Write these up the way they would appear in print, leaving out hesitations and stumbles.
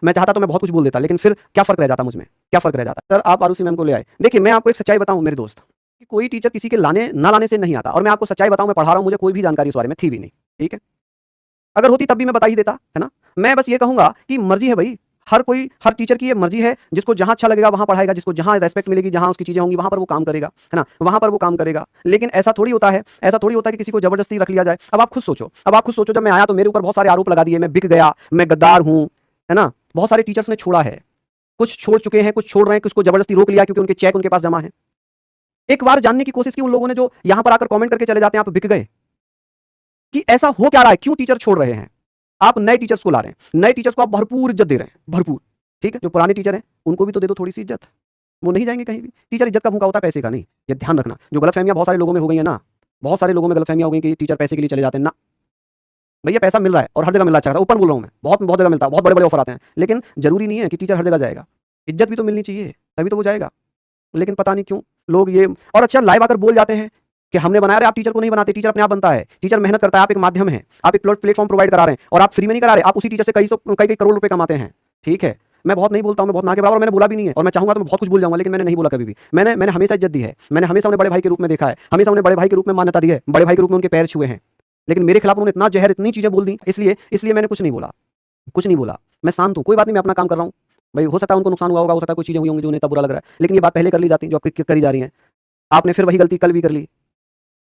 मैं चाहता तो मैं बहुत कुछ बोल देता, लेकिन फिर क्या फ़र्क रह जाता मुझ में, क्या फ़र्क रह जाता। सर आप आरुषि मैम को ले आए। देखिए मैं आपको एक सच्चाई बताऊँ मेरे दोस्त, कि कोई टीचर किसी के लाने ना लाने से नहीं आता, और मैं आपको सच्चाई बताऊँ, मैं पढ़ा रहा हूँ, मुझे कोई भी जानकारी उस बारे में थी भी नहीं, ठीक है? अगर होती तब भी मैं बता ही देता, है ना? मैं बस ये कहूँगा कि मर्ज़ी है भई, हर कोई, हर टीचर की ये मर्ज़ी है, जिसको जहाँ अच्छा लगेगा वहाँ पढ़ाएगा, जिसको जहाँ रिस्पेक्ट मिलेगी, जहाँ उसकी चीज़ें होंगी, वहाँ पर वो काम करेगा, है ना? वहाँ पर वो काम करेगा। लेकिन ऐसा थोड़ी होता है, ऐसा थोड़ी होता है कि किसी को ज़बरदस्ती रख लिया जाए। अब आप खुद सोचो, जब मैं आया तो मेरे ऊपर बहुत सारे आरोप लगा दिए, मैं बिक गया, मैं गद्दार हूँ, है ना? बहुत सारे टीचर्स ने छोड़ा है, कुछ छोड़ चुके हैं, कुछ छोड़ रहे हैं, कुछ को ज़बरदस्ती रोक लिया क्योंकि उनके चेक उनके पास जमा है। एक बार जानने की कोशिश की उन लोगों ने जो यहाँ पर आकर कमेंट करके चले जाते हैं, आप बिक गए, कि ऐसा हो क्या रहा है, क्यों टीचर छोड़ रहे हैं? आप नए टीचर्स को ला रहे हैं, नए टीचर्स को आप भरपूर इज्जत दे रहे हैं, भरपूर, ठीक है? जो पुराने टीचर हैं, उनको भी तो दे दो थोड़ी-सी इज्जत, वो नहीं जाएँगे कहीं भी। टीचर इज्जत का भूखा होता है, पैसे का नहीं, ये ध्यान रखना। जो गलतफ़हमियाँ बहुत सारे लोगों में हो गई हैं ना, बहुत सारे लोगों में गलतफ़हमियाँ हो गई कि टीचर पैसे के लिए चले जाते हैं, ना। भैया पैसा मिल रहा है और हर जगह मिल रहा है, अच्छा खासा, ओपन बोल रहा हूँ मैं, बहुत बहुत जगह मिलता है, बहुत बड़े-बड़े ऑफ़र आते हैं, लेकिन ज़रूरी नहीं है कि टीचर हर जगह जाएगा। इज्जत भी तो मिलनी चाहिए, तभी तो वो जाएगा। लेकिन पता नहीं क्यों लोग ये, और अच्छा लाइव आकर बोल जाते हैं कि हमने बनाया। अरे आप टीचर को नहीं बनाते, टीचर अपने आप बनता है, टीचर मेहनत करता है, आप एक माध्यम हैं, आप एक प्लेटफॉर्म प्रोवाइड करा रहे हैं, और आप फ्री में नहीं करा रहे, आप उसी टीचर से कई करोड़ रुपए कमाते हैं, ठीक है? मैं बहुत नहीं बोलता हूँ, मैं बहुत ना के बराबर, और मैंने बोला भी नहीं है, और मैं चाहूँगा तो मैं बहुत कुछ बोल जाऊँगा, लेकिन मैंने नहीं बोला कभी भी। मैंने हमेशा इज्जत दी है, मैंने हमेशा उन्हें बड़े भाई के रूप में देखा है, हमेशा उन्हें बड़े भाई के रूप में मान्यता दी है, बड़े भाई के रूप में उनके पैर छुए हैं। लेकिन मेरे खिलाफ उन्होंने इतना ज़हर, इतनी चीज़ें बोल दी, इसलिए मैंने कुछ नहीं बोला, कुछ नहीं बोला। मैं शांत हूँ, कोई बात नहीं, मैं अपना काम कर रहा हूँ। भई हो सकता है उनको नुकसान हुआ होगा, हो सकता है कुछ चीज़ें हुई होंगी जो उन्हें तब बुरा लग रहा है, लेकिन ये बात पहले कर ली जाती, जो आप करी जा रही हैं। आपने फिर वही गलती कल भी कर ली।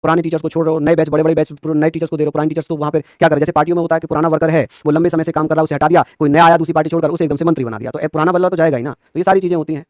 पुराने टीचर्स को छोड़ रहे हो, नए बैच, बड़े-बड़े बैच नए टीचर्स को दे रहे हो। पुराने टीचर्स तो वहाँ पे क्या करें, जैसे पार्टियों में होता है कि पुराना वर्कर है, वो लंबे समय से काम कर रहा है, उसे हटा दिया, कोई नया आया दूसरी पार्टी छोड़कर, उसे एकदम से मंत्री बना दिया, तो पुराना बल्ला तो जाएगा ही ना। तो ये सारी चीज़ें होती हैं।